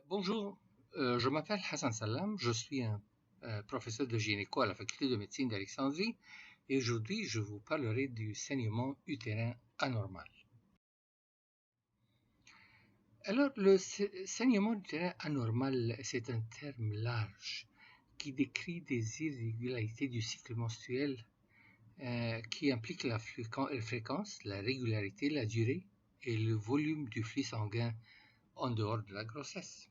Bonjour, je m'appelle Hassan Salam, je suis un professeur de gynéco à la faculté de médecine d'Alexandrie et aujourd'hui je vous parlerai du saignement utérin anormal. Alors le saignement utérin anormal, c'est un terme large qui décrit des irrégularités du cycle menstruel qui impliquent la fréquence, la régularité, la durée et le volume du flux sanguin en dehors de la grossesse.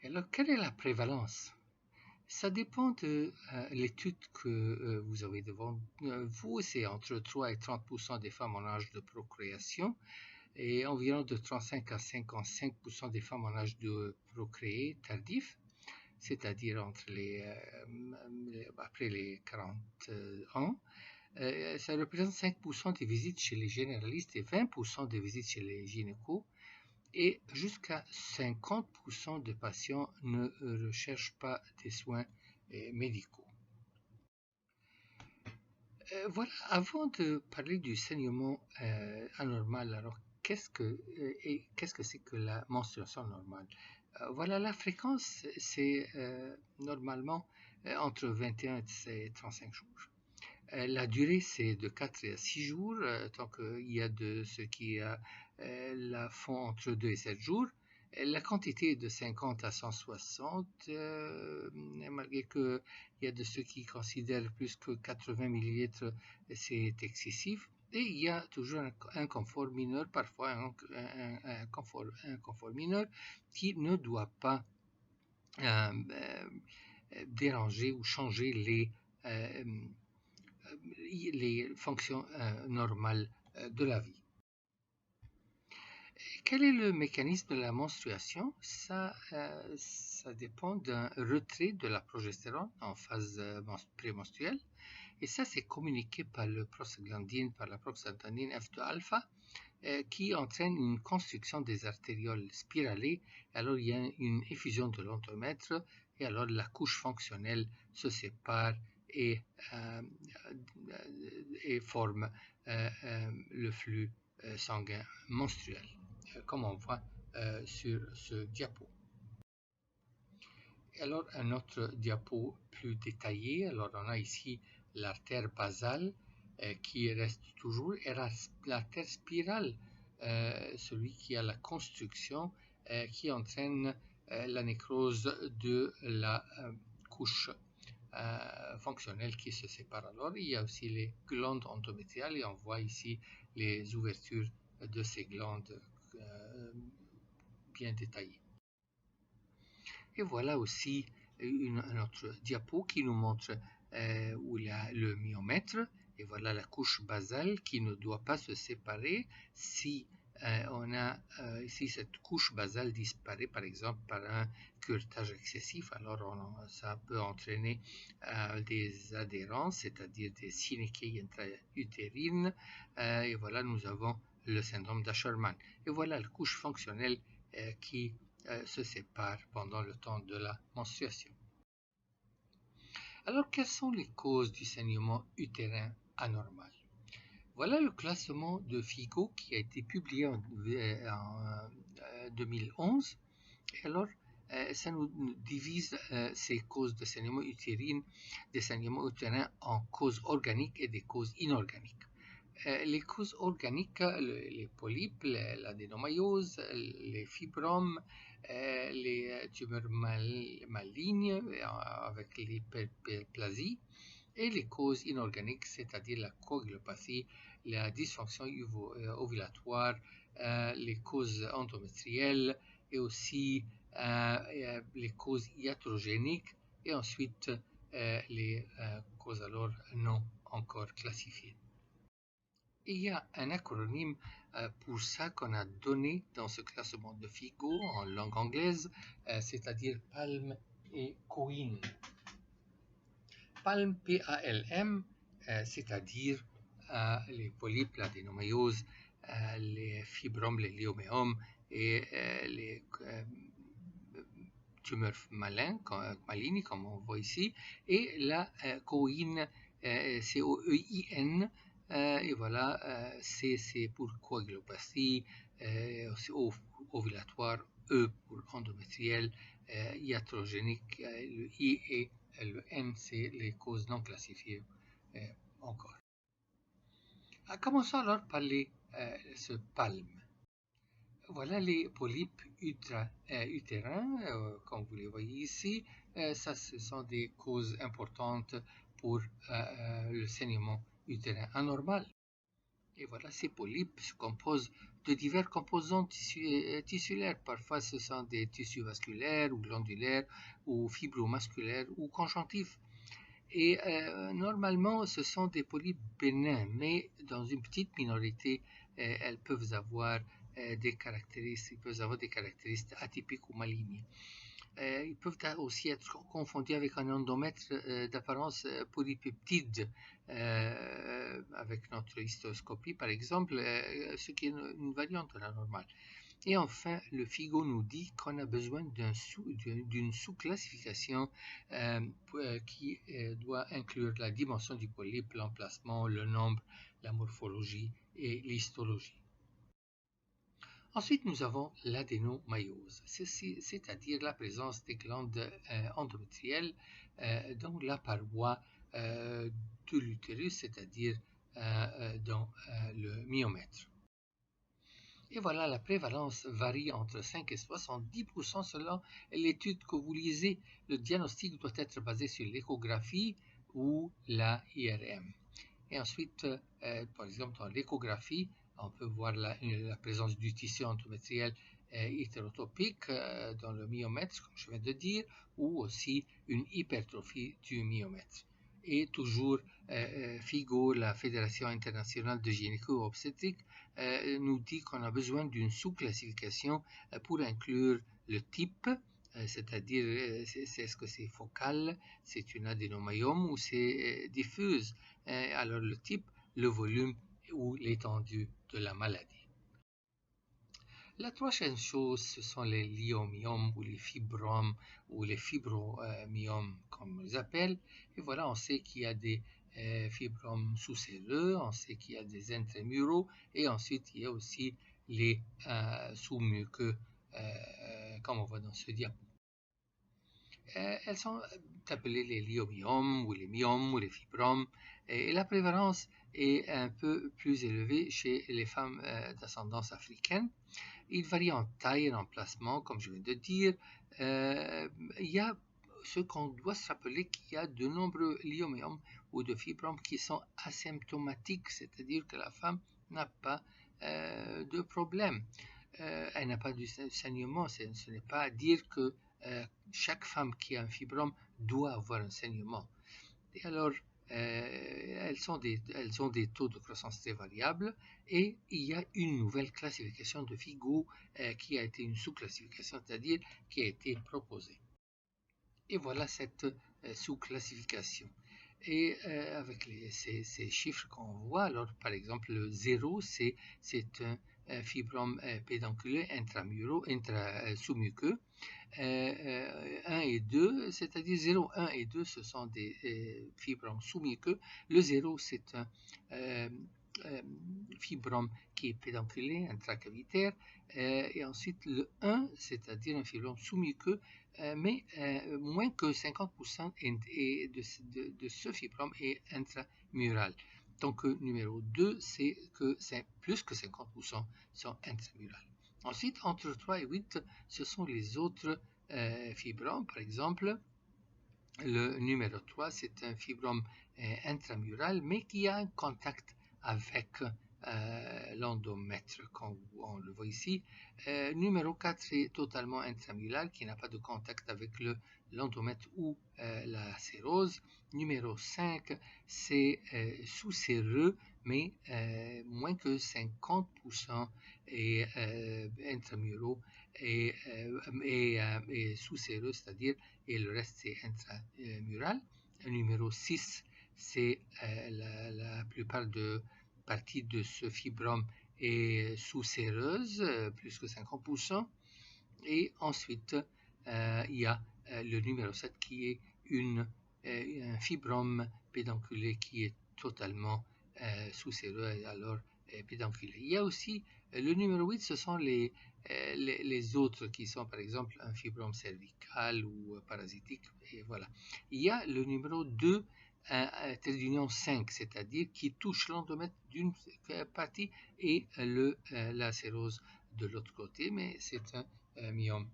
Alors, quelle est la prévalence? Ça dépend de l'étude que vous avez devant vous. C'est entre 3 et 30% des femmes en âge de procréation et environ de 35 à 55% des femmes en âge de procréer tardif, c'est-à-dire après les 40 ans. Ça représente 5% des visites chez les généralistes et 20% des visites chez les gynécos. Et jusqu'à 50% de patients ne recherchent pas des soins médicaux. Voilà, avant de parler du saignement anormal, alors qu'est-ce que c'est que la menstruation normale? Voilà, la fréquence, c'est normalement entre 21 et 35 jours. La durée, c'est de 4 à 6 jours, tant qu'il y a de ceux qui la font entre 2 et 7 jours. La quantité est de 50 à 160, malgré qu'il y a de ceux qui considèrent plus que 80 millilitres, c'est excessif. Et il y a toujours un confort mineur, parfois un confort mineur, qui ne doit pas déranger ou changer les fonctions normales de la vie. Quel est le mécanisme de la menstruation? Ça dépend d'un retrait de la progestérone en phase prémenstruelle. Et ça, c'est communiqué par le prostaglandine, par la prostaglandine F2-alpha, qui entraîne une constriction des artérioles spiralées. Alors, il y a une effusion de l'endomètre et alors la couche fonctionnelle se sépare et forme le flux sanguin menstruel, comme on voit sur ce diapo. Alors un autre diapo plus détaillé, alors on a ici l'artère basale qui reste toujours, et l'artère spirale, celui qui a la constriction qui entraîne la nécrose de la couche fonctionnelle qui se sépare. Alors il y a aussi les glandes endométriales et on voit ici les ouvertures de ces glandes bien détaillées. Et voilà aussi un autre diapo qui nous montre où il y a le myomètre, et voilà la couche basale qui ne doit pas se séparer si si cette couche basale disparaît par exemple par un curetage excessif. Alors ça peut entraîner des adhérences, c'est-à-dire des synnéchies intra-utérines, et voilà nous avons le syndrome d'Asherman. Et voilà la couche fonctionnelle qui se sépare pendant le temps de la menstruation. Alors, quelles sont les causes du saignement utérin anormal? Voilà le classement de Figo qui a été publié en 2011. Et alors, ça nous divise ces causes de saignement utérin en causes organiques et des causes inorganiques. Les causes organiques, les polypes, l'adénomyose, les fibromes, les tumeurs malignes avec l'hyperplasie, et les causes inorganiques, c'est-à-dire la coagulopathie, la dysfonction ovulatoire, les causes endométrielles et aussi les causes iatrogéniques, et ensuite les causes alors non encore classifiées. Il y a un acronyme pour ça qu'on a donné dans ce classement de Figo en langue anglaise, c'est-à-dire PALM et COIN. PALM, P-A-L-M, c'est-à-dire les polypes, l'adénomyose, les fibromes, les lyoméomes et les tumeurs malignes, comme on voit ici, et la COIN, C-O-E-I-N, et voilà, C c'est pour coagulopathie, O ovulatoire, E pour endométriel, iatrogénique, le I et le N, c'est les causes non classifiées encore. Commençons alors par ce palme. Voilà les polypes utérins, comme vous les voyez ici. Ça, ce sont des causes importantes pour le saignement utérin anormal. Et voilà, ces polypes se composent de divers composants tissulaires. Parfois, ce sont des tissus vasculaires ou glandulaires ou fibromusculaires ou conjonctifs. Et normalement, ce sont des polypes bénins, mais dans une petite minorité, elles peuvent avoir des caractéristiques atypiques ou malignes. Ils peuvent aussi être confondus avec un endomètre d'apparence polypeptide avec notre histoscopie, par exemple, ce qui est une variante de la normale. Et enfin, le FIGO nous dit qu'on a besoin d'une sous-classification qui doit inclure la dimension du polype, l'emplacement, le nombre, la morphologie et l'histologie. Ensuite, nous avons l'adénomyose, c'est-à-dire la présence des glandes endométrielles dans la paroi de l'utérus, c'est-à-dire dans le myomètre. Et voilà, la prévalence varie entre 5 et 70% selon l'étude que vous lisez. Le diagnostic doit être basé sur l'échographie ou la IRM. Et ensuite, par exemple, dans l'échographie, on peut voir la présence du tissu endométriel hétérotopique dans le myomètre, comme je viens de dire, ou aussi une hypertrophie du myomètre. Et toujours, FIGO, la Fédération internationale de gynéco-obstétrique, nous dit qu'on a besoin d'une sous-classification pour inclure le type, c'est-à-dire est-ce que c'est focal, c'est une adénomyome ou c'est diffuse. Alors le type, le volume ou l'étendue de la maladie. La troisième chose, ce sont les lyomyomes ou les fibromes ou les fibromyomes, comme on les appelle. Et voilà, on sait qu'il y a des fibromes sous-séreux, on sait qu'il y a des intramuraux, et ensuite il y a aussi les sous-muqueux, comme on voit dans ce diapo. Elles sont appelées les lyomyomes ou les myomes ou les fibromes, et la prévalence est un peu plus élevée chez les femmes d'ascendance africaine. Il varie en taille et en emplacement, comme je viens de dire. Il y a ce qu'on doit se rappeler qu'il y a de nombreux lyomyomes ou de fibromes qui sont asymptomatiques, c'est-à-dire que la femme n'a pas de problème. Elle n'a pas de saignement, ce n'est pas à dire que chaque femme qui a un fibrome doit avoir un saignement. Et alors, elles ont des taux de croissance très variables et il y a une nouvelle classification de FIGO qui a été une sous-classification, c'est-à-dire qui a été proposée. Et voilà cette sous-classification. Et avec ces chiffres qu'on voit, alors par exemple le 0, c'est un fibrome pédonculaire sous-muqueux. 1 et 2, c'est-à-dire 0, 1 et 2, ce sont des fibromes sous-muqueux. Le 0, c'est un fibrome qui est pédonculaire, intracavitaire. Et ensuite, le 1, c'est-à-dire un fibrome sous-muqueux, mais moins que 50% de ce fibrome est intramural. Donc, numéro 2, c'est que plus que 50% sont intramurales. Ensuite, entre 3 et 8, ce sont les autres fibromes. Par exemple, le numéro 3, c'est un fibrome intramural, mais qui a un contact avec l'endomètre, comme on le voit ici. Numéro 4 est totalement intramural, qui n'a pas de contact avec l'endomètre ou la sérose. Numéro 5, c'est sous-séreux, mais moins que 50% est intramuraux et sous-séreux, c'est-à-dire, et le reste c'est intramural. Numéro 6, c'est la plupart de partie de ce fibrome est sous-séreuse, plus que 50%. Et ensuite, il y a le numéro 7 qui est un fibrome pédonculé qui est totalement sous-séreux, alors pédonculé. Il y a aussi Le numéro 8, ce sont les autres qui sont par exemple un fibrome cervical ou parasitique. Et voilà. Il y a le numéro 2, trait d'union 5, c'est-à-dire qui touche l'endomètre d'une partie et la sérose de l'autre côté, mais c'est un myome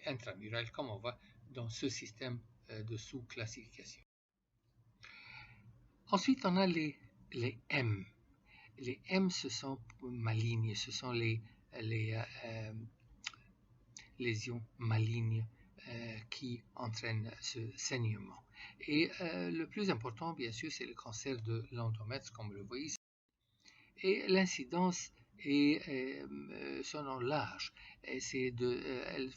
intramural comme on voit dans ce système de sous-classification. Ensuite, on a les M. Les M, ce sont malignes, ce sont les lésions malignes qui entraînent ce saignement. Et le plus important, bien sûr, c'est le cancer de l'endomètre, comme vous le voyez ici. Et l'incidence est selon l'âge. Elle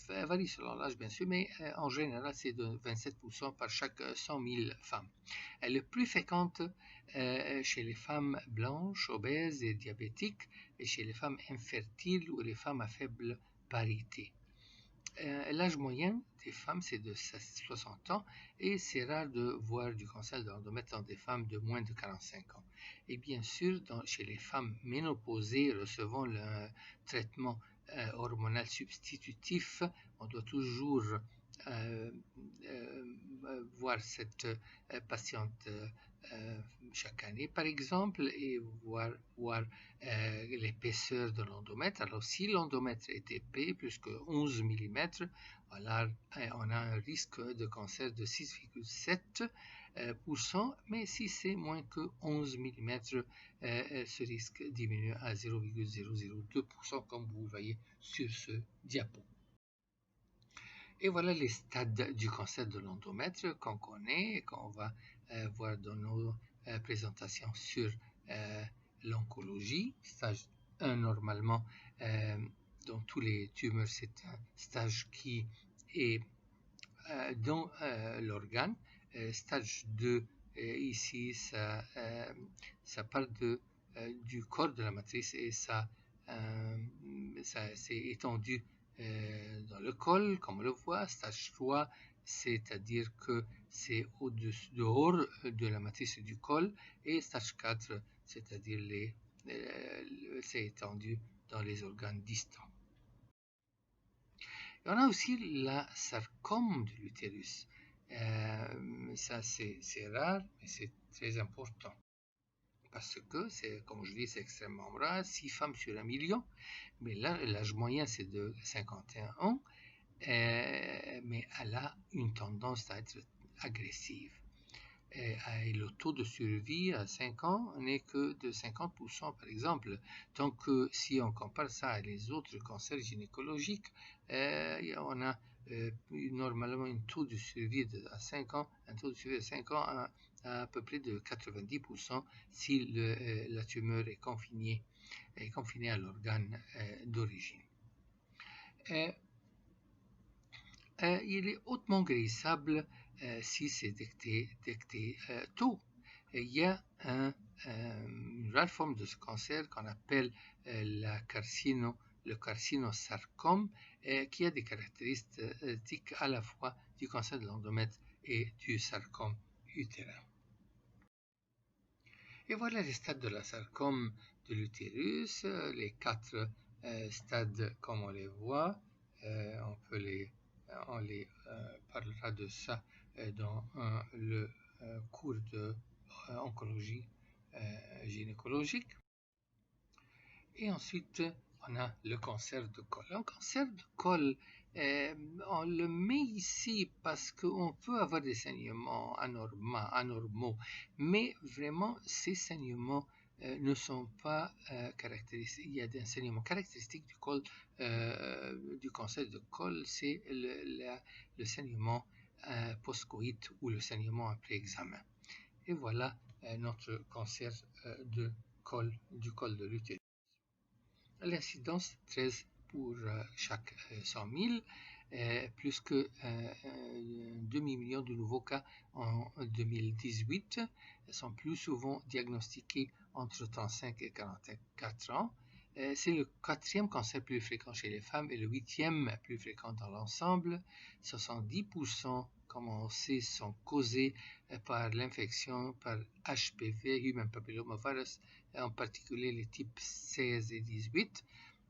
varie selon l'âge, bien sûr, mais en général, c'est de 27% par chaque 100 000 femmes. Elle est plus fréquente chez les femmes blanches, obèses et diabétiques, et chez les femmes infertiles ou les femmes à faible parité. L'âge moyen des femmes, c'est de 60 ans et c'est rare de voir du cancer de l'endomètre dans des femmes de moins de 45 ans. Et bien sûr, chez les femmes ménopausées recevant le traitement hormonal substitutif, on doit toujours voir cette patiente chaque année, par exemple, et voir l'épaisseur de l'endomètre. Alors, si l'endomètre est épais, plus que 11 mm, alors on a un risque de cancer de 6,7%, mais si c'est moins que 11 mm, ce risque diminue à 0,002%, comme vous voyez sur ce diapo. Et voilà les stades du cancer de l'endomètre qu'on connaît et qu'on va voir dans nos présentations sur l'oncologie. Stage 1, normalement, dans tous les tumeurs, c'est un stage qui est dans l'organe. Stage 2, ici, ça part du corps de la matrice et ça s'est étendu dans le col, comme on le voit. Stage 3, c'est-à-dire que c'est dehors de la matrice du col. Et stage 4, c'est-à-dire c'est étendu dans les organes distants. Et on a aussi la sarcome de l'utérus. Ça, c'est rare, mais c'est très important. Parce que, comme je dis, c'est extrêmement rare. 6 femmes sur 1 million. Mais là, l'âge moyen, c'est de 51 ans. Mais elle a une tendance à être agressive. Et le taux de survie à 5 ans n'est que de 50%, par exemple. Donc, si on compare ça à les autres cancers gynécologiques, on a normalement un taux de survie à 5 ans, à peu près de 90% si la tumeur est confinée à l'organe d'origine. Il est hautement guérissable si c'est détecté tôt. Il y a une rare forme de ce cancer qu'on appelle le carcinosarcome qui a des caractéristiques à la fois du cancer de l'endomètre et du sarcome utérin. Et voilà les stades de la sarcome de l'utérus, les 4 stades comme on les voit. On les parlera de ça dans le cours de oncologie gynécologique. Et ensuite, on a le cancer de col. Un cancer de col, on le met ici parce qu'on peut avoir des saignements anormaux, mais vraiment, ces saignements ne sont pas caractéristiques. Il y a des saignements caractéristiques du cancer de col, c'est le saignement post-coït ou le saignement après examen. Et voilà notre cancer du col de l'utérus. L'incidence 13 pour chaque 100 000, plus que demi-million de nouveaux cas en 2018, sont plus souvent diagnostiqués entre 35 et 44 ans. C'est le 4e cancer plus fréquent chez les femmes et le 8e plus fréquent dans l'ensemble. 70%, comme on sait, sont causés par l'infection par HPV, Human Papillomavirus, en particulier les types 16 et 18.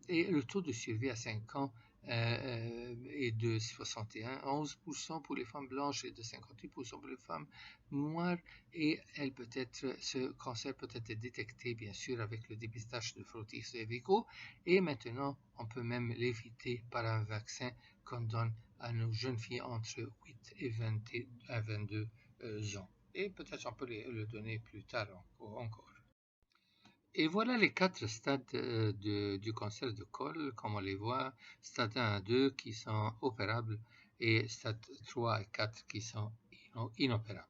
Et le taux de survie à 5 ans est de 71% pour les femmes blanches et de 58% pour les femmes noires. Et ce cancer peut être détecté bien sûr avec le dépistage de frottis cervicaux. Et maintenant, on peut même l'éviter par un vaccin qu'on donne à nos jeunes filles entre 8 et 22 ans. Et peut-être on peut le donner plus tard encore. Et voilà les 4 stades du cancer de col, comme on les voit, stade 1 à 2 qui sont opérables et stade 3 et 4 qui sont inopérables.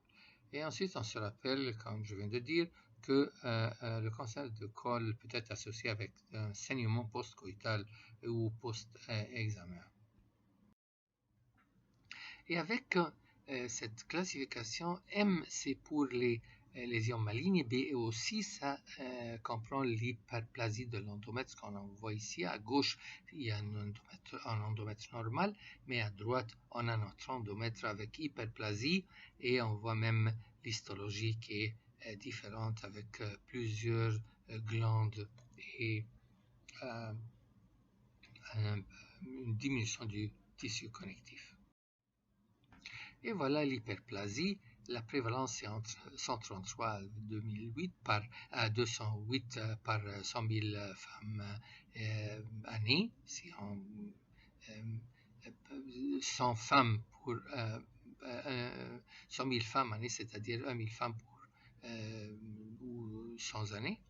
Et ensuite, on se rappelle, comme je viens de dire, que le cancer de col peut être associé avec un saignement post-coïtal ou post-examen. Et avec cette classification, M c'est pour les lésions malignes, B aussi ça comprend l'hyperplasie de l'endomètre qu'on voit ici. À gauche, il y a un endomètre normal, mais à droite, on a notre endomètre avec hyperplasie et on voit même l'histologie qui est différente avec plusieurs glandes et une diminution du tissu connectif. Et voilà l'hyperplasie. La prévalence est entre 133 en 2008 à 208 par 100 000 femmes années. Si on 100 femmes pour 100 000 femmes années, c'est-à-dire 1 000 femmes pour 100 années.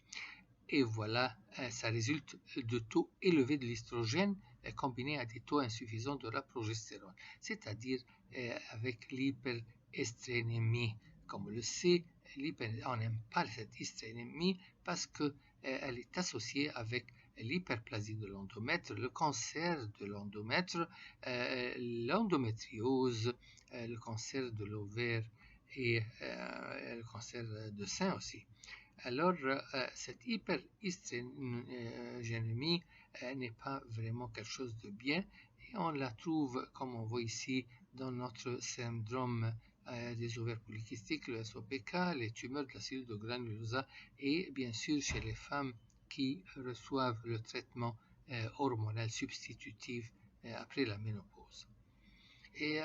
Et voilà, ça résulte de taux élevés de l'estrogène combiné à des taux insuffisants de la progestérone, c'est-à-dire avec l'hyperestrénémie. Comme on le sait, on n'aime pas cette hystrénémie parce qu'elle est associée avec l'hyperplasie de l'endomètre, le cancer de l'endomètre, l'endométriose, le cancer de l'ovaire et le cancer de sein aussi. Alors, cette hyperhystérogénémie n'est pas vraiment quelque chose de bien et on la trouve, comme on voit ici, dans notre syndrome des ovaires polykystiques, le SOPK, les tumeurs de la cellule de granulosa et bien sûr chez les femmes qui reçoivent le traitement hormonal substitutif après la ménopause. Et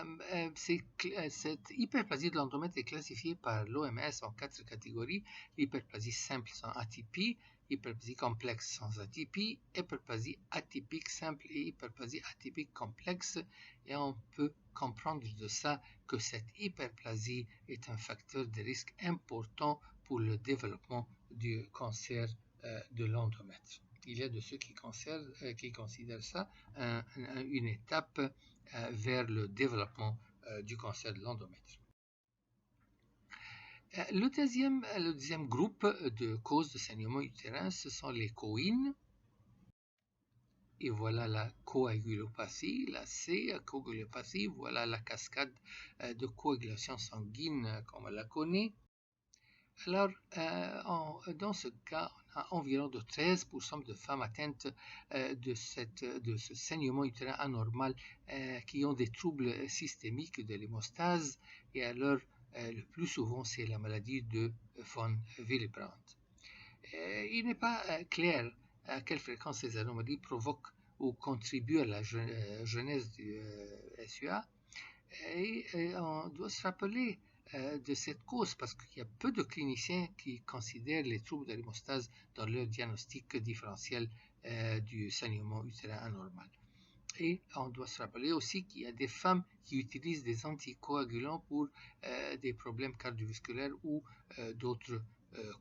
cette hyperplasie de l'endomètre est classifiée par l'OMS en 4 catégories: l'hyperplasie simple sans atypie, hyperplasie complexe sans atypie, hyperplasie atypique simple et hyperplasie atypique complexe. Et on peut comprendre de ça que cette hyperplasie est un facteur de risque important pour le développement du cancer de l'endomètre. Il y a de ceux qui considèrent ça une étape vers le développement du cancer de l'endomètre. Le deuxième groupe de causes de saignement utérin, ce sont les coïnes. Et voilà la coagulopathie, la C, coagulopathie, voilà la cascade de coagulation sanguine comme on la connaît. Alors, dans ce cas, on a environ de 13% de femmes atteintes de ce saignement utérin anormal qui ont des troubles systémiques de l'hémostase. Et alors, le plus souvent, c'est la maladie de von Willebrand. Il n'est pas clair à quelle fréquence ces anomalies provoquent ou contribuent à la genèse du SUA. Et on doit se rappeler de cette cause parce qu'il y a peu de cliniciens qui considèrent les troubles de l'hémostase dans leur diagnostic différentiel du saignement utérin anormal. Et on doit se rappeler aussi qu'il y a des femmes qui utilisent des anticoagulants pour des problèmes cardiovasculaires ou d'autres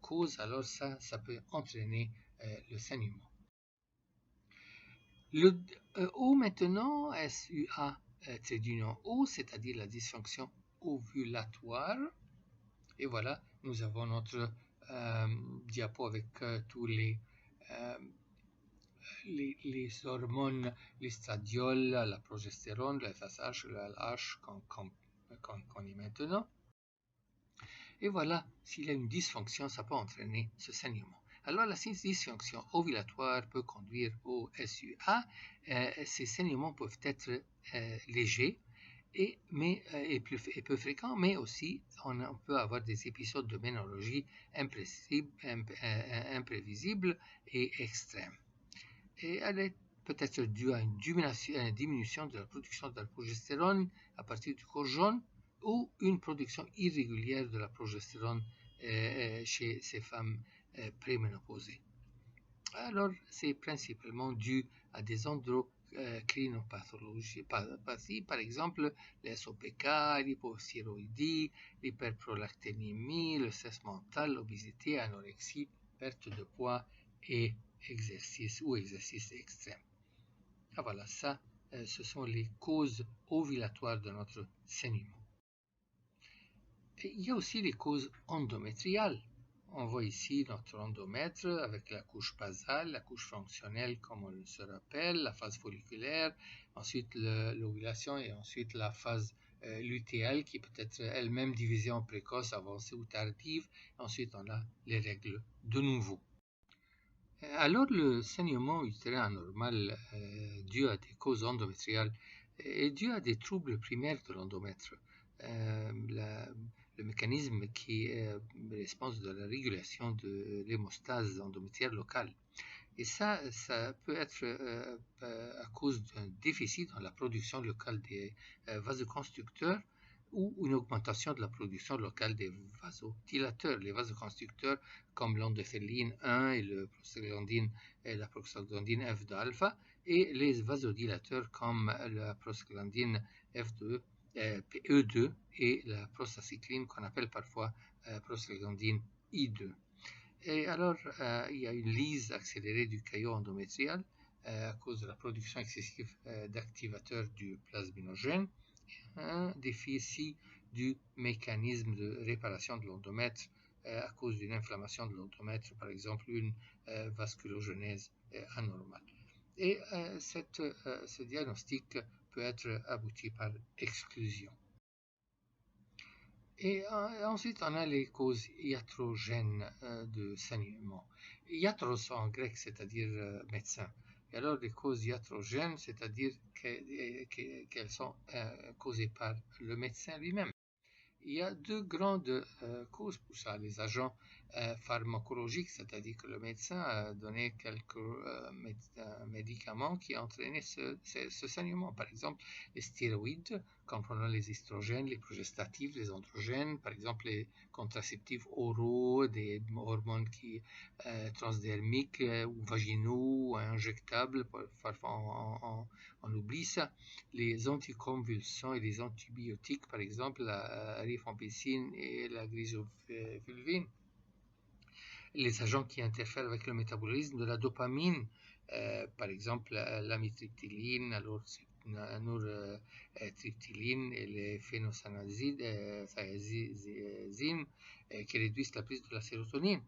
causes. Alors ça peut entraîner le saignement. Le O maintenant, SUA trait d'union O, c'est-à-dire la dysfonction ovulatoire. Et voilà, nous avons notre diapo avec tous les hormones, l'estradiol, la progestérone, le FSH, le LH qu'on connaît maintenant. Et voilà, s'il y a une dysfonction, ça peut entraîner ce saignement. Alors, la dysfonction ovulatoire peut conduire au SUA. Ces saignements peuvent être légers et peu fréquents, mais aussi on peut avoir des épisodes de ménorrhagie imprévisibles et extrêmes. Et peut être due à une diminution de la production de la progestérone à partir du corps jaune ou une production irrégulière de la progestérone chez ces femmes préménopausées. Alors, c'est principalement dû à des endocrinopathies, par exemple les SOPK, l'hypothyroïdie, l'hyperprolactinémie, le stress mental, l'obésité, l'anorexie, perte de poids et exercice extrême. Ah, voilà, ça, ce sont les causes ovulatoires de notre saignement. Et il y a aussi les causes endométriales. On voit ici notre endomètre avec la couche basale, la couche fonctionnelle comme on se rappelle, la phase folliculaire, ensuite l'ovulation et ensuite la phase lutéale qui peut être elle-même divisée en précoce, avancée ou tardive. Ensuite on a les règles de nouveau. Alors le saignement utérin anormal dû à des causes endométriales est dû à des troubles primaires de l'endomètre. Le mécanisme qui est responsable de la régulation de l'hémostase endométriale locale. Et ça peut être à cause d'un déficit dans la production locale des vasoconstricteurs ou une augmentation de la production locale des vasodilateurs. Les vasoconstricteurs comme l'endothéline 1 et la prostaglandine F2-alpha et les vasodilateurs comme la prostaglandine F2 E2 et la prostacycline qu'on appelle parfois prostaglandine I2. Et alors, il y a une lyse accélérée du caillot endométrial à cause de la production excessive d'activateurs du plasminogène, un déficit du mécanisme de réparation de l'endomètre à cause d'une inflammation de l'endomètre, par exemple une vasculogenèse anormale. Et ce diagnostic peut être abouti par exclusion. Et ensuite, on a les causes iatrogènes de saignement. Iatros en grec, c'est-à-dire médecin. Et alors, les causes iatrogènes, c'est-à-dire qu'elles sont causées par le médecin lui-même. Il y a deux grandes causes pour ça. Les agents pharmacologiques, c'est-à-dire que le médecin a donné quelques médicaments qui entraînaient ce saignement. Par exemple, les stéroïdes, comprenant les estrogènes, les progestatifs, les androgènes, par exemple les contraceptifs oraux, des hormones transdermiques ou vaginaux, ou injectables, parfois on oublie ça. Les anticonvulsants et les antibiotiques, par exemple la rifampicine et la grisofulvine. Les agents qui interfèrent avec le métabolisme de la dopamine, par exemple l'amitriptyline, la nortriptyline et les phénocyazines qui réduisent la prise de la sérotonine.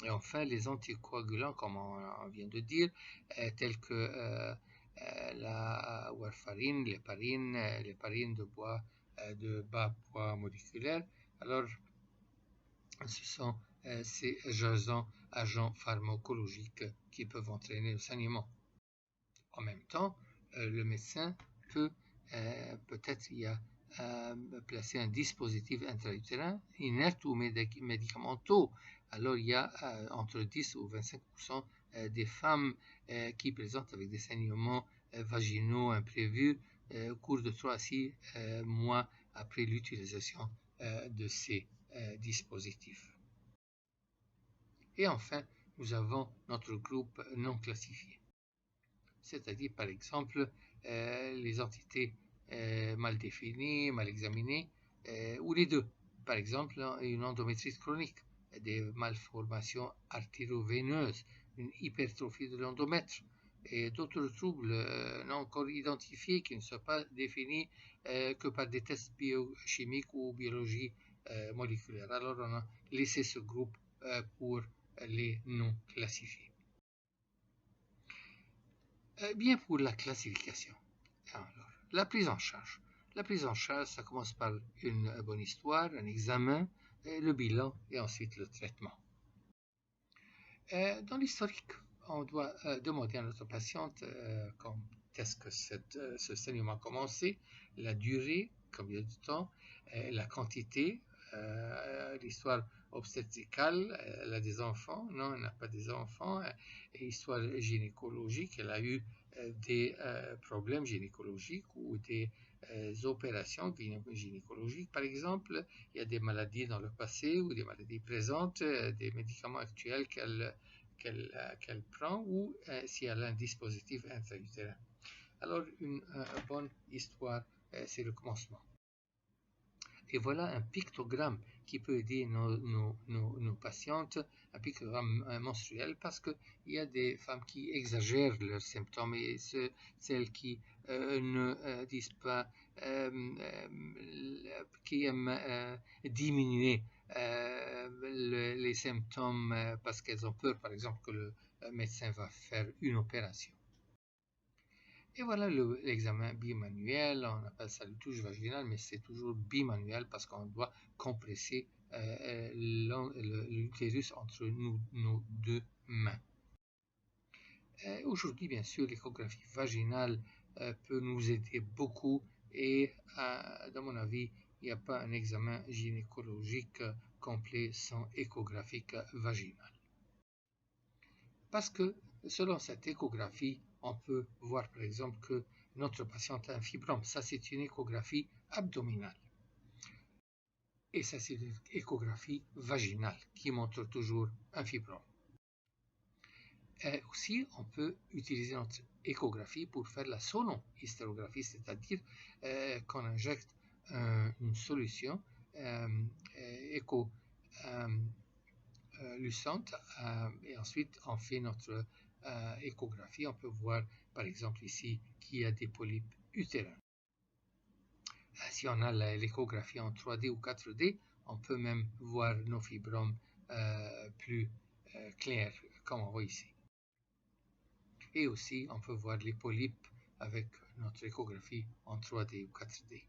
Et enfin, les anticoagulants, comme on vient de dire, tels que la warfarine, l'héparine de bas poids moléculaire. Alors, ce sont ces agents pharmacologiques qui peuvent entraîner le saignement. En même temps, le médecin peut-être y a placer un dispositif intra-utérin inerte ou médicamenteux. Alors il y a entre 10 ou 25% des femmes qui présentent avec des saignements vaginaux imprévus au cours de 3 à 6 mois après l'utilisation de ces dispositifs. Et enfin, nous avons notre groupe non classifié, c'est-à-dire par exemple les entités mal définies, mal examinées, ou les deux. Par exemple, une endométrite chronique, des malformations artério-veineuses, une hypertrophie de l'endomètre, et d'autres troubles non encore identifiés qui ne sont pas définis que par des tests biochimiques ou biologie moléculaire. Alors on a laissé ce groupe pour les non classifiés. Bien pour la classification. Alors, la prise en charge. La prise en charge, ça commence par une bonne histoire, un examen, le bilan et ensuite le traitement. Dans l'historique, on doit demander à notre patiente quand est-ce que ce saignement a commencé, la durée, combien de temps, la quantité, l'histoire obstétricale, elle a des enfants, non, elle n'a pas des enfants, et histoire gynécologique, elle a eu des problèmes gynécologiques ou des opérations gynécologiques. Par exemple, il y a des maladies dans le passé ou des maladies présentes, des médicaments actuels qu'elle prend ou si elle a un dispositif intra-utérin. Alors, une bonne histoire, c'est le commencement. Et voilà un pictogramme qui peut aider nos patientes, un pictogramme menstruel, parce qu'il y a des femmes qui exagèrent leurs symptômes et celles qui ne disent pas, qui aiment diminuer les symptômes parce qu'elles ont peur, par exemple, que le médecin va faire une opération. Et voilà l'examen bimanuel, on appelle ça le touche vaginale, mais c'est toujours bimanuel parce qu'on doit compresser l'utérus entre nos deux mains. Aujourd'hui, bien sûr, l'échographie vaginale peut nous aider beaucoup et, dans mon avis, il n'y a pas un examen gynécologique complet sans échographie vaginale. Parce que selon cette échographie, on peut voir par exemple que notre patiente a un fibrome. Ça, c'est une échographie abdominale. Et ça, c'est une échographie vaginale qui montre toujours un fibrome. Et aussi, on peut utiliser notre échographie pour faire la sonohystérographie, c'est-à-dire qu'on injecte une solution luisante et ensuite on fait notre échographie. On peut voir par exemple ici qu'il y a des polypes utérins. Si on a l'échographie en 3D ou 4D, on peut même voir nos fibromes plus clairs, comme on voit ici. Et aussi, on peut voir les polypes avec notre échographie en 3D ou 4D.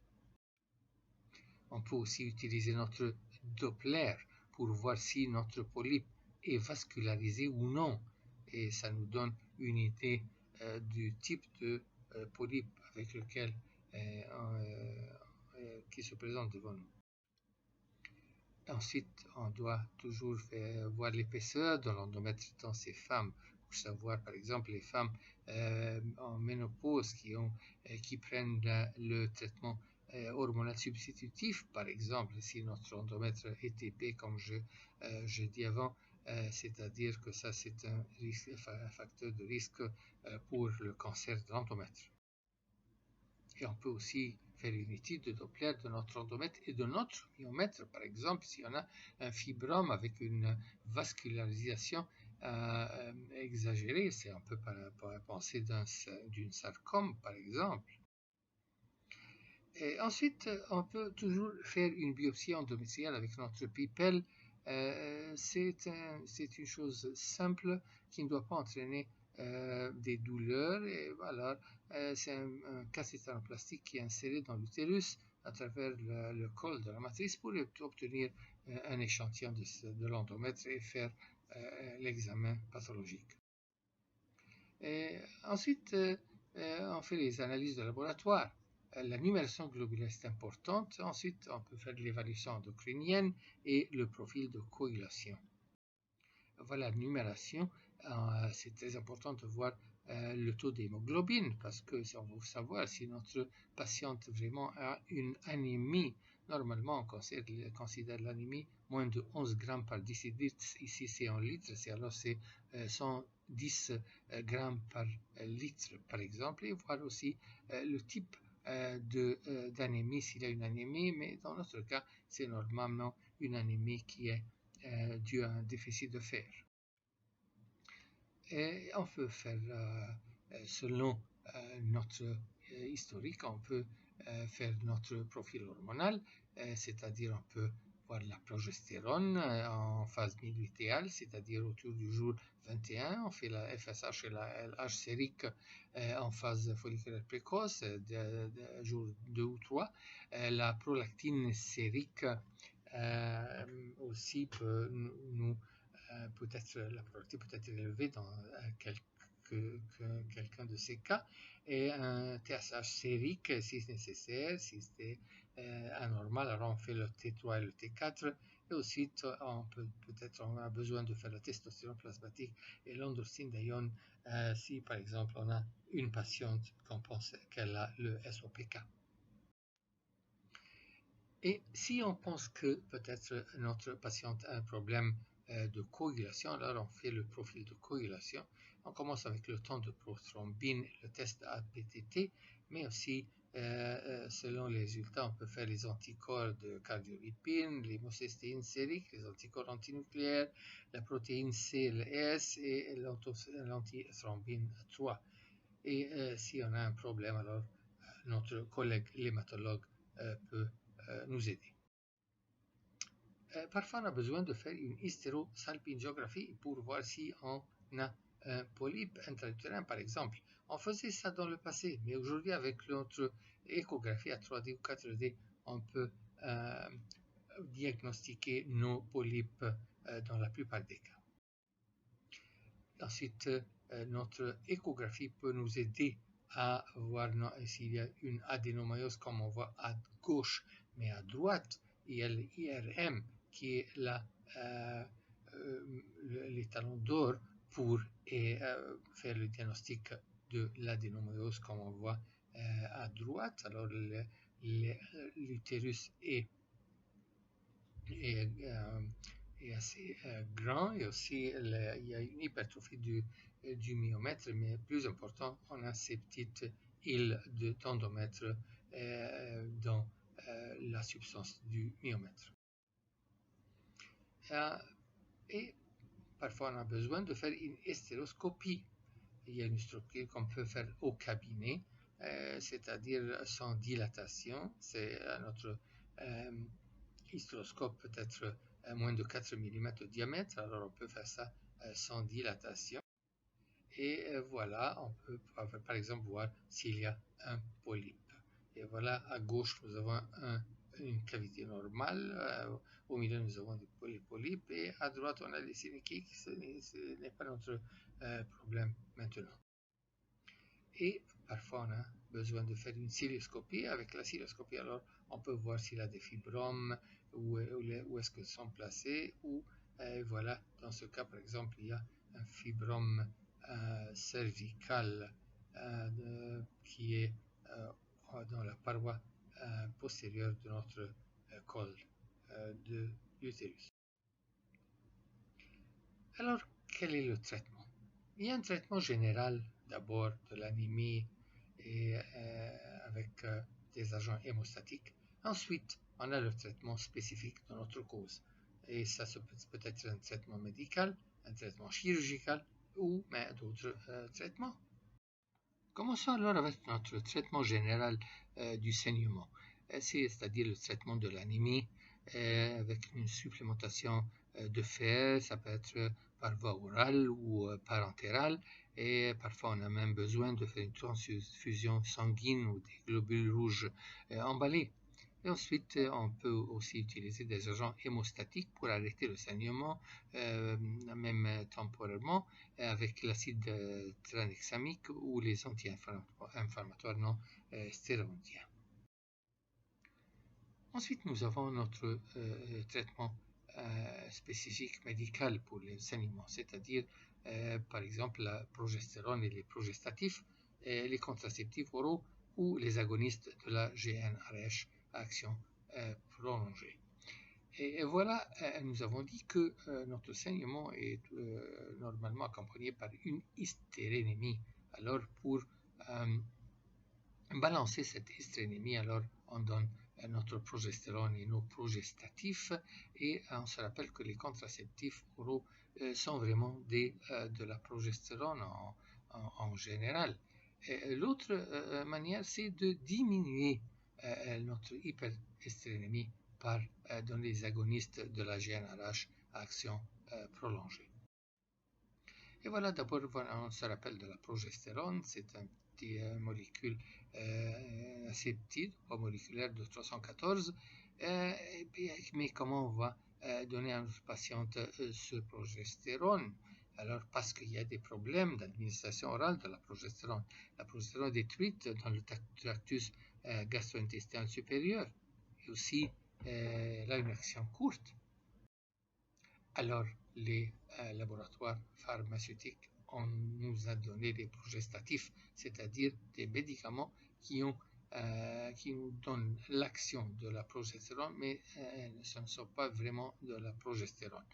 On peut aussi utiliser notre Doppler pour voir si notre polype est vascularisé ou non. Et ça nous donne une idée du type de polype avec lequel qui se présente devant nous. Ensuite, on doit toujours voir l'épaisseur de l'endomètre dans ces femmes pour savoir, par exemple, les femmes en ménopause qui prennent le traitement hormonal substitutif, par exemple, si notre endomètre est épais, comme je dis avant, c'est-à-dire que ça, c'est un facteur de risque pour le cancer de l'endomètre. Et on peut aussi faire une étude de Doppler de notre endomètre et de notre myomètre. Par exemple, si on a un fibrome avec une vascularisation exagérée, on peut penser d'une sarcome, par exemple. Et ensuite, on peut toujours faire une biopsie endométriale avec notre pipelle. C'est une chose simple qui ne doit pas entraîner des douleurs. Et voilà, c'est un cathéter en plastique qui est inséré dans l'utérus à travers le col de la matrice pour obtenir un échantillon de l'endomètre et faire l'examen pathologique. Et ensuite, on fait les analyses de laboratoire. La numération globulaire est importante. Ensuite, on peut faire l'évaluation endocrinienne et le profil de coagulation. Voilà, la numération, c'est très important de voir le taux d'hémoglobine parce que on veut savoir si notre patiente vraiment a une anémie. Normalement, on considère l'anémie moins de 11 grammes par décilitre. Ici, c'est en litres, alors c'est 110 grammes par litre, par exemple, et voir aussi le type d'anémie, s'il y a une anémie, mais dans notre cas, c'est normalement une anémie qui est due à un déficit de fer. Et on peut faire, selon notre historique, on peut faire notre profil hormonal, c'est-à-dire on peut voir la progestérone en phase mi-lutéale, c'est-à-dire autour du jour 21. On fait la FSH et la LH sérique en phase folliculaire précoce, jour 2 ou 3. La prolactine sérique aussi peut nous peut-être la prolactine peut être élevée dans quelqu'un de ces cas, et un TSH sérique si nécessaire. Si c'est anormal, alors on fait le T3 et le T4, Et ensuite, on a besoin de faire la testostérone plasmatique et l'androstenedione si par exemple on a une patiente qu'on pense qu'elle a le SOPK. Et si on pense que peut-être notre patiente a un problème de coagulation, alors on fait le profil de coagulation. On commence avec le temps de prothrombine, le test ABTT, mais aussi selon les résultats, on peut faire les anticorps de cardiolipine, l'hémocystéine sérique, les anticorps antinucléaires, la protéine C, le S et l'antithrombine 3. Et si on a un problème, alors notre collègue l'hématologue peut nous aider. Parfois, on a besoin de faire une hystérosalpingographie pour voir si on a un polype intra-utérin, par exemple. On faisait ça dans le passé, mais aujourd'hui, avec notre échographie à 3D ou 4D, on peut diagnostiquer nos polypes dans la plupart des cas. Ensuite, notre échographie peut nous aider à voir s'il y a une adénomyose, comme on voit à gauche, mais à droite, il y a l'IRM qui est l'étalon d'or pour faire le diagnostic de l'adénomyose, comme on voit à droite. Alors, l'utérus est assez grand, et aussi il y a une hypertrophie du myomètre, mais plus important, on a ces petites îles d'endomètre dans la substance du myomètre. Et parfois on a besoin de faire une hystéroscopie. Il y a une structure qu'on peut faire au cabinet, c'est-à-dire sans dilatation. C'est notre hystéroscope peut être moins de 4 mm de diamètre, alors on peut faire ça sans dilatation. Et voilà, on peut par exemple voir s'il y a un polype. Et voilà, à gauche, nous avons une cavité normale, au milieu, nous avons des polypes, et à droite, on a les synéchiques. Ce n'est pas notre problème maintenant. Et parfois, on a besoin de faire une cilioscopie. Avec la cilioscopie, alors, on peut voir s'il a des fibromes, où est-ce qu'ils sont placés, ou voilà, dans ce cas, par exemple, il y a un fibrome cervical qui est dans la paroi postérieure de notre col de l'utérus. Alors, quel est le traitement? Il y a un traitement général, d'abord de l'anémie et avec des agents hémostatiques. Ensuite, on a le traitement spécifique de notre cause. Et ça peut être un traitement médical, un traitement chirurgical ou d'autres traitements. Commençons alors avec notre traitement général du saignement, c'est-à-dire le traitement de l'anémie avec une supplémentation de fer. Ça peut être par voie orale ou parentérale, et parfois on a même besoin de faire une transfusion sanguine ou des globules rouges emballés. Et ensuite, on peut aussi utiliser des agents hémostatiques pour arrêter le saignement, même temporairement, avec l'acide tranexamique ou les anti-inflammatoires non stéroïdiens. Ensuite, nous avons notre traitement spécifique médical pour le saignement, c'est-à-dire par exemple la progestérone et les progestatifs, les contraceptifs oraux ou les agonistes de la GnRH à action prolongée. Et voilà, nous avons dit que notre saignement est normalement accompagné par une hystérénémie. Alors pour balancer cette hystérénémie, alors on donne notre progestérone et nos progestatifs, et on se rappelle que les contraceptifs oraux sont vraiment de la progestérone en général. L'autre manière, c'est de diminuer notre hyperhystérénémie par donner des agonistes de la GnRH à action prolongée. Et voilà, d'abord, on se rappelle de la progestérone. C'est un petit molécule assez petite, poids moléculaire de 314. Mais comment on va donner à notre patiente ce progestérone? Alors, parce qu'il y a des problèmes d'administration orale de la progestérone. La progestérone est détruite dans le tractus gastro-intestinal supérieur. Et aussi, elle a une action courte. Alors, les laboratoires pharmaceutiques, on nous a donné des progestatifs, c'est-à-dire des médicaments qui nous donnent l'action de la progestérone, mais ce ne sont pas vraiment de la progestérone.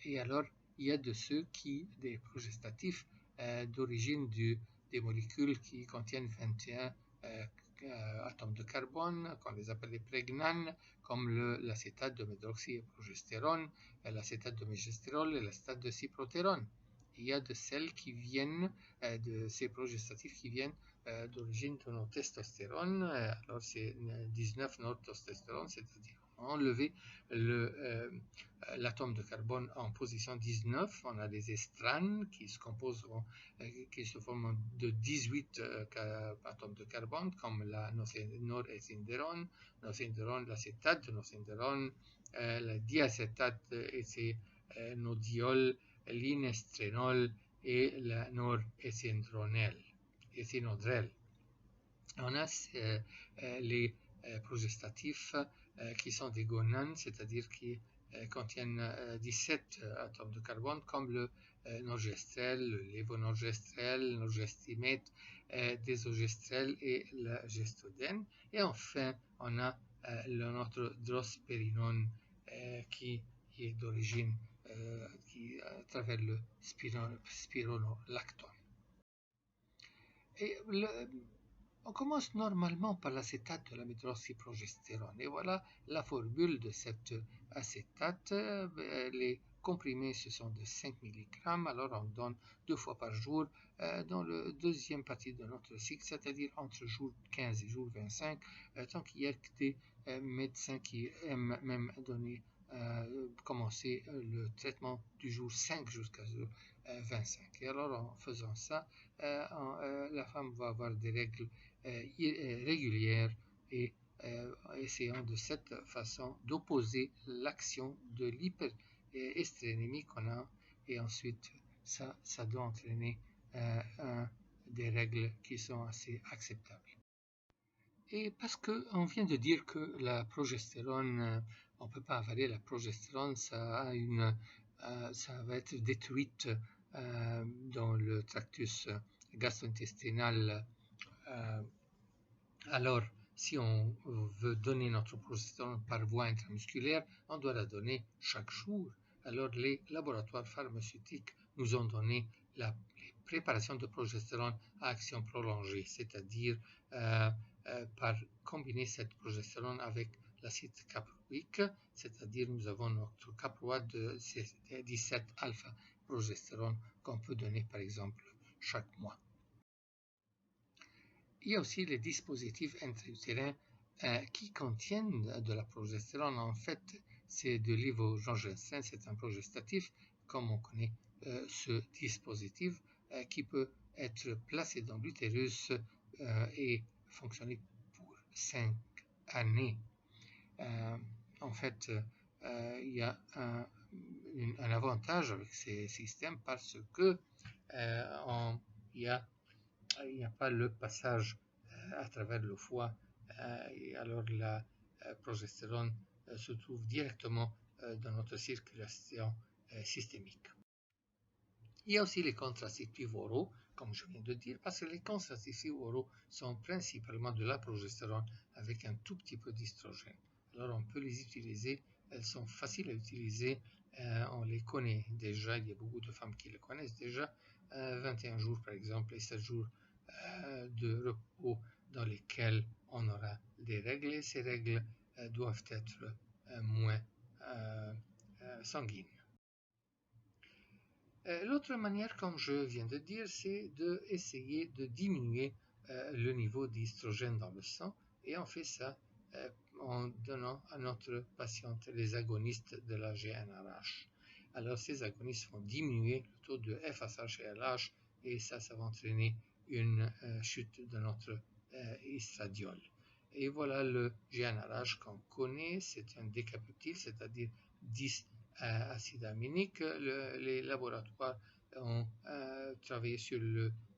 Et alors, il y a de ceux des progestatifs d'origine des molécules qui contiennent 21 atomes de carbone, qu'on les appelle les prégnanes, comme l'acétate de médroxyprogestérone, l'acétate de mégestérol et l'acétate de cyprotérone. Il y a de celles qui viennent, de ces progestatifs qui viennent d'origine de nos testostérone. Alors c'est 19 nortestostérone, c'est-à-dire enlever l'atome de carbone en position 19. On a des estranes qui se composeront, qui se forment de 18 atomes de carbone, comme la noréthindérone, l'acétate de noréthindérone, la diacétate éthynodiol, l'inestrénol et la noréthindronel. On a les progestatifs qui sont des gonanes, c'est-à-dire qui contiennent 17 atomes de carbone, comme le norgestrel, le lévonorgestrel, le norgestimate, désogestrel et la gestodène. Et enfin, on a notre drospérinone qui est d'origine à travers le spironolactone. Et on commence normalement par l'acétate de la médroxyprogestérone. Et voilà la formule de cet acétate. Les comprimés, ce sont de 5 mg. Alors on donne 2 fois par jour dans la deuxième partie de notre cycle, c'est-à-dire entre jour 15 et jour 25, tant qu'il y a que des médecins qui aiment même commencer le traitement du jour 5 jusqu'à jour 25. Et alors en faisant ça, la femme va avoir des règles régulières et essayant de cette façon d'opposer l'action de l'hyperestrénémie qu'on a, et ensuite ça doit entraîner des règles qui sont assez acceptables. Et parce qu'on vient de dire que la progestérone, on ne peut pas avaler la progestérone, ça va être détruite dans le tractus gastro-intestinal. Alors, si on veut donner notre progestérone par voie intramusculaire, on doit la donner chaque jour. Alors, les laboratoires pharmaceutiques nous ont donné les préparations de progestérone à action prolongée, c'est-à-dire par combiner cette progestérone avec l'acide caproïque, c'est-à-dire nous avons notre caproate de 17 alpha-progestérone qu'on peut donner par exemple chaque mois. Il y a aussi les dispositifs intra-utérins qui contiennent de la progestérone. En fait, c'est de l'ivogestrin, c'est un progestatif, comme on connaît ce dispositif qui peut être placé dans l'utérus et fonctionner pour 5 années. En fait, il y a un avantage avec ces systèmes parce que il n'y a pas le passage à travers le foie, et alors la progestérone se trouve directement dans notre circulation systémique. Il y a aussi les contraceptifs oraux, comme je viens de dire, parce que les contraceptifs oraux sont principalement de la progestérone avec un tout petit peu d'estrogène. Alors on peut les utiliser, elles sont faciles à utiliser, on les connaît déjà, il y a beaucoup de femmes qui les connaissent déjà, 21 jours par exemple et 7 jours de repos dans lesquels on aura des règles et ces règles doivent être moins sanguines. L'autre manière, comme je viens de dire, c'est d'essayer de diminuer le niveau d'estrogène dans le sang, et on fait ça en donnant à notre patiente les agonistes de la GnRH. Alors ces agonistes vont diminuer le taux de FSH et LH, et ça va entraîner une chute de notre estradiol. Et voilà le GnRH qu'on connaît, c'est un décapotyle, c'est-à-dire 10 acide aminique. Les laboratoires ont travaillé sur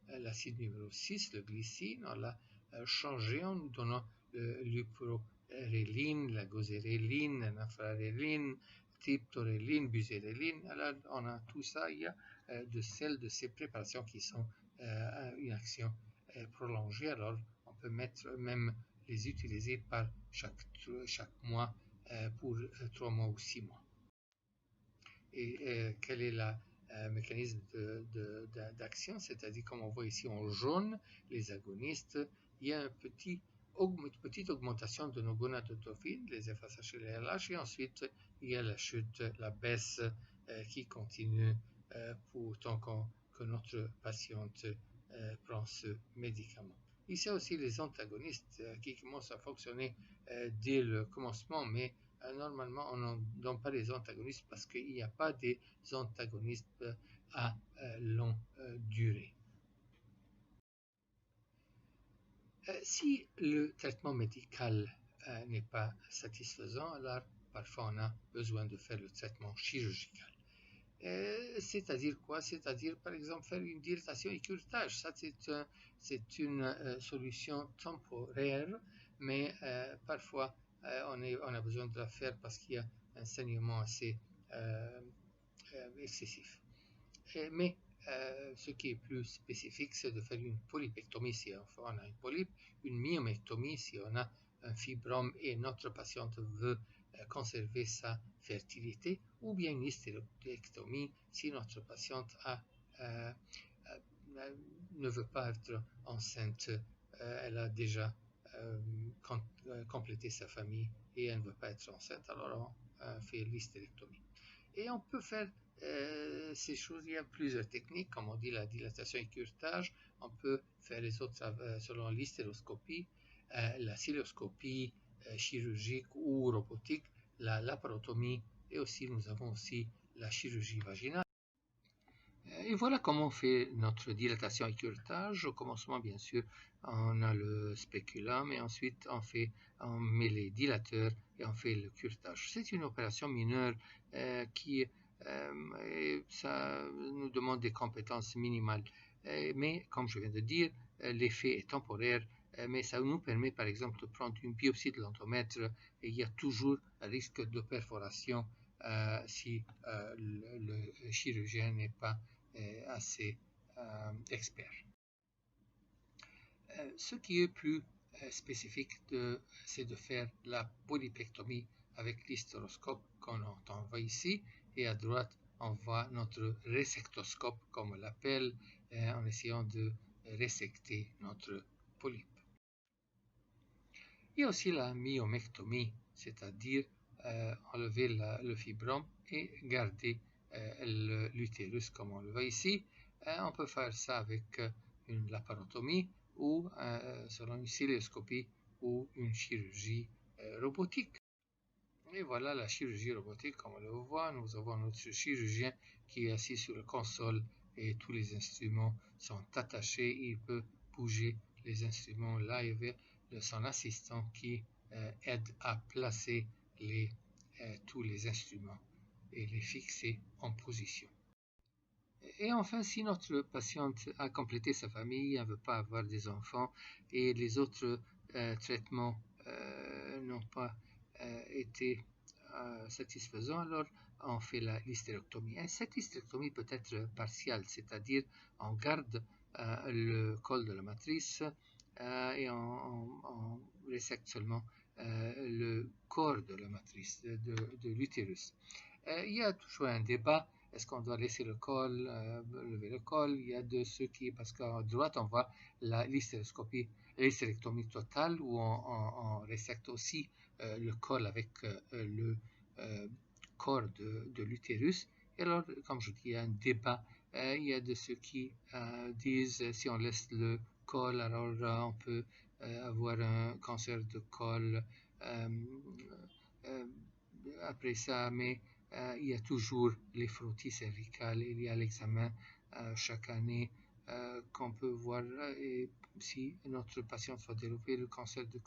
l'acide numéro 6, le glycine. On l'a changé en nous donnant l'uproréline, la goséréline, la nafraréline, triptorelline, buséréline. Alors, on a tout ça. Il y a de ces préparations qui sont une action prolongée. Alors, on peut même les utiliser par chaque mois pour 3 mois ou 6 mois. Et quel est le mécanisme d'action? C'est-à-dire, comme on voit ici en jaune, les agonistes, il y a une petite augmentation de nos gonadotropines, les FSH et les LH, et ensuite il y a la chute, la baisse qui continue pour tant que notre patiente prend ce médicament. Ici aussi les antagonistes qui commencent à fonctionner dès le commencement, mais normalement on ne donne pas des antagonistes parce qu'il n'y a pas des antagonistes à longue durée. Si le traitement médical n'est pas satisfaisant, alors parfois on a besoin de faire le traitement chirurgical. C'est-à-dire quoi? C'est-à-dire par exemple faire une dilatation et curetage. Ça c'est une solution temporaire, mais parfois on a besoin de la faire parce qu'il y a un saignement assez excessif. Mais ce qui est plus spécifique, c'est de faire une polypectomie si on a une polype, une myomectomie si on a un fibrome et notre patiente veut conserver sa fertilité, ou bien une hystérectomie si notre patiente ne veut pas être enceinte, elle a déjà complété sa famille et elle ne veut pas être enceinte, alors on fait l'hystérectomie. Et on peut faire ces choses, il y a plusieurs techniques, comme on dit la dilatation et curetage. On peut faire les autres selon l'hystéroscopie, la cystoscopie chirurgique ou robotique, la laparotomie, et aussi nous avons aussi la chirurgie vaginale. Et voilà comment on fait notre dilatation et curetage. Au commencement, bien sûr, on a le spéculum et ensuite on met les dilateurs et on fait le curetage. C'est une opération mineure qui ça nous demande des compétences minimales. Mais comme je viens de dire, l'effet est temporaire, mais ça nous permet par exemple de prendre une biopsie de l'endomètre et il y a toujours un risque de perforation si le chirurgien n'est pas assez expert. Ce qui est plus spécifique, c'est de faire la polypectomie avec l'hystéroscope qu'on voit ici, et à droite on voit notre résectoscope, comme on l'appelle, en essayant de résecter notre polype. Il y a aussi la myomectomie, c'est-à-dire enlever le fibrome et garder l'utérus comme on le voit ici. On peut faire ça avec une laparotomie ou selon une cystoscopie ou une chirurgie robotique. Et voilà la chirurgie robotique, comme on le voit. Nous avons notre chirurgien qui est assis sur la console et tous les instruments sont attachés. Il peut bouger les instruments là. Il y a son assistant qui aide à placer tous les instruments et les fixer en position. Et enfin, si notre patiente a complété sa famille, elle ne veut pas avoir des enfants et les autres traitements n'ont pas été satisfaisants, alors on fait l'hystérectomie. Et cette hystérectomie peut être partielle, c'est-à-dire on garde le col de la matrice et on resecte seulement le corps de la matrice, de l'utérus. Il y a toujours un débat. Est-ce qu'on doit laisser le col, lever le col? Il y a de ceux qui, parce qu'à droite, on voit l'hystérectomie totale où on resecte aussi le col avec le corps de l'utérus. Et alors, comme je dis, il y a un débat. Il y a de ceux qui disent si on laisse le col, alors on peut avoir un cancer de col après ça, mais il y a toujours les frottis cervicales, il y a l'examen chaque année qu'on peut voir si notre patient va développer le cancer du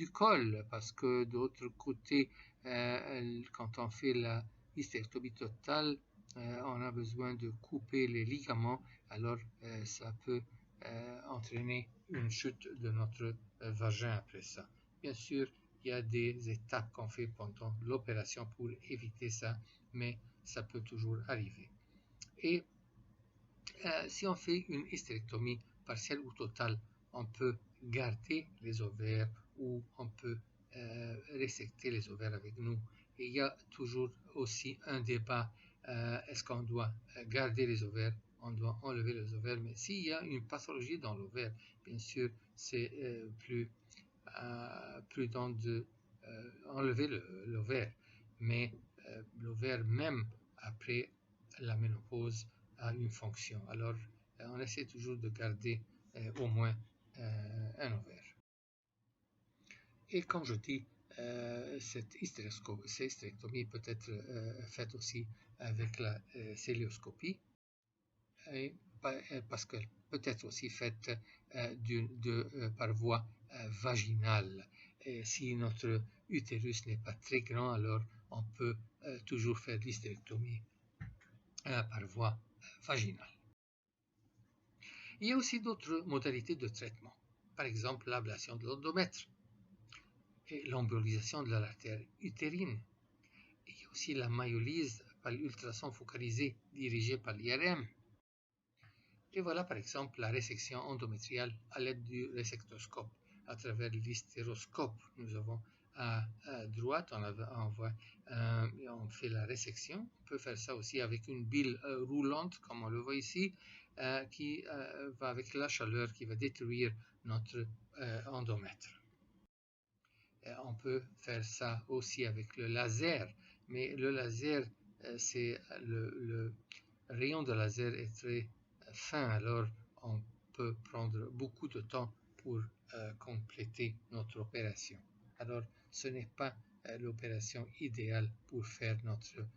col, parce que d'autre côté, quand on fait la hystérectomie totale, on a besoin de couper les ligaments, alors ça peut entraîner une chute de notre vagin après ça. Bien sûr, il y a des étapes qu'on fait pendant l'opération pour éviter ça, mais ça peut toujours arriver. Et si on fait une hystérectomie partielle ou totale, on peut garder les ovaires ou on peut resecter les ovaires avec nous. Et il y a toujours aussi un débat, est-ce qu'on doit garder les ovaires, on doit enlever les ovaires, mais s'il y a une pathologie dans l'ovaire, bien sûr, c'est plus prudent de enlever l'ovaire, mais l'ovaire même après la ménopause a une fonction. Alors on essaie toujours de garder au moins un ovaire. Et comme je dis, cette hystérectomie peut être faite aussi avec la célioscopie, et parce qu'elle peut être aussi faite par voie vaginale. Et si notre utérus n'est pas très grand, alors on peut toujours faire l'hystérectomie par voie vaginale. Il y a aussi d'autres modalités de traitement, par exemple l'ablation de l'endomètre et l'embolisation de l'artère utérine. Il y a aussi la myolyse par l'ultrason focalisé dirigé par l'IRM. Et voilà par exemple la résection endométriale à l'aide du résectoscope à travers l'hystéroscope. Nous avons à droite, on fait la résection. On peut faire ça aussi avec une bile roulante, comme on le voit ici, qui va avec la chaleur qui va détruire notre endomètre. On peut faire ça aussi avec le laser, mais le laser, le rayon de laser est très fin, alors on peut prendre beaucoup de temps pour compléter notre opération. Alors ce n'est pas l'opération idéale pour faire notre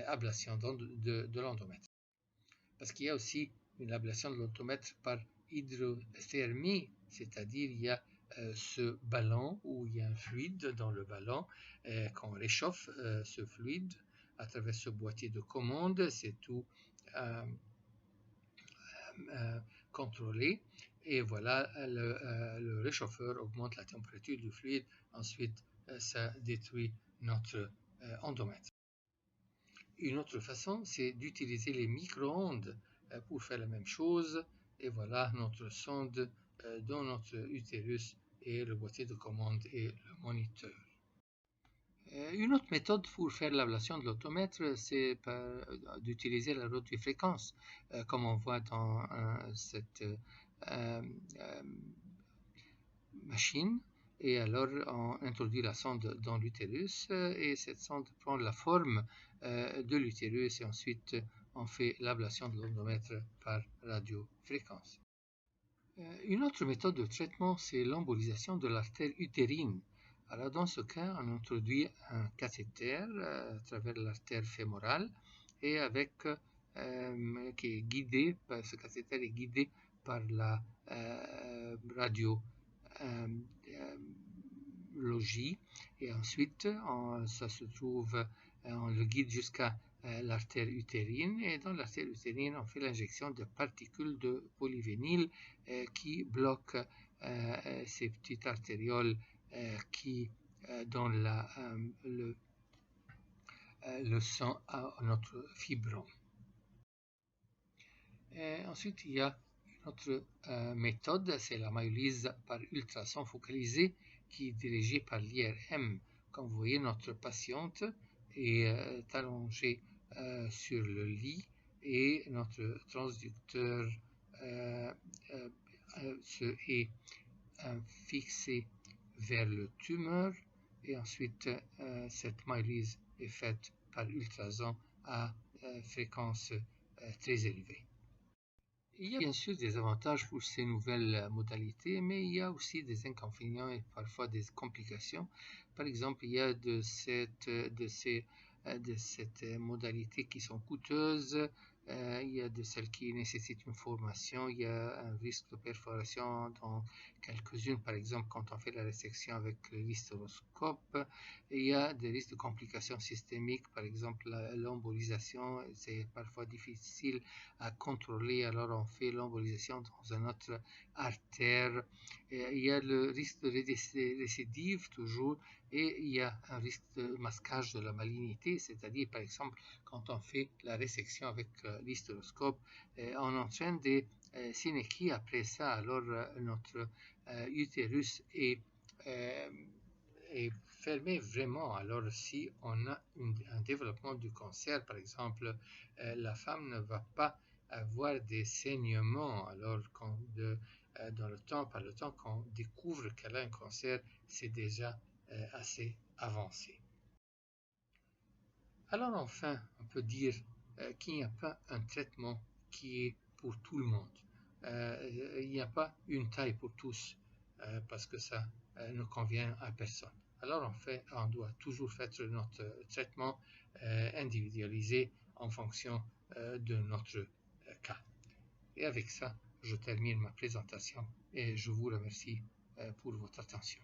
ablation de l'endomètre. Parce qu'il y a aussi une ablation de l'endomètre par hydrothermie, c'est-à-dire il y a ce ballon où il y a un fluide dans le ballon, qu'on réchauffe ce fluide à travers ce boîtier de commande, c'est tout contrôlé, et voilà, le réchauffeur augmente la température du fluide, ensuite ça détruit notre endomètre. Une autre façon, c'est d'utiliser les micro-ondes pour faire la même chose, et voilà notre sonde dans notre utérus et le boîtier de commande et le moniteur. Une autre méthode pour faire l'ablation de l'endomètre, c'est d'utiliser la radiofréquence, comme on voit dans cette machine. Et alors on introduit la sonde dans l'utérus et cette sonde prend la forme de l'utérus et ensuite on fait l'ablation de l'endomètre par radiofréquence. Une autre méthode de traitement, c'est l'embolisation de l'artère utérine. Alors dans ce cas, on introduit un cathéter à travers l'artère fémorale et qui est guidé, ce cathéter est guidé par la radiologie, et ensuite ça se trouve, on le guide jusqu'à l'artère utérine, et dans l'artère utérine on fait l'injection de particules de polyvényle qui bloquent ces petites artérioles qui donnent le sang à notre fibrome. Ensuite, il y a une autre méthode, c'est la myolyse par ultrason focalisé qui est dirigée par l'IRM. Comme vous voyez, notre patiente est allongée sur le lit et notre transducteur est fixé vers le tumeur, et ensuite cette myolyse est faite par ultrason à fréquence très élevée. Il y a bien sûr des avantages pour ces nouvelles modalités, mais il y a aussi des inconvénients et parfois des complications. Par exemple, il y a de cette modalité qui sont coûteuses, Il y a de celles qui nécessitent une formation, il y a un risque de perforation dans quelques-unes, par exemple quand on fait la résection avec l'hystéroscope. Il y a des risques de complications systémiques, par exemple l'embolisation, c'est parfois difficile à contrôler, alors on fait l'embolisation dans une autre artère. Il y a le risque de récidive toujours, et il y a un risque de masquage de la malignité, c'est-à-dire par exemple quand on fait la résection avec l'hystéroscope, on entraîne des synéchies après ça, alors notre utérus euh, est fermé vraiment. Alors si on a un développement du cancer, par exemple, la femme ne va pas avoir des saignements, alors dans le temps, par le temps qu'on découvre qu'elle a un cancer, c'est déjà assez avancé. Alors enfin, on peut dire qu'il n'y a pas un traitement qui est pour tout le monde. Il n'y a pas une taille pour tous, parce que ça ne convient à personne. Alors en fait, on doit toujours faire notre traitement individualisé en fonction de notre cas. Et avec ça, je termine ma présentation et je vous remercie pour votre attention.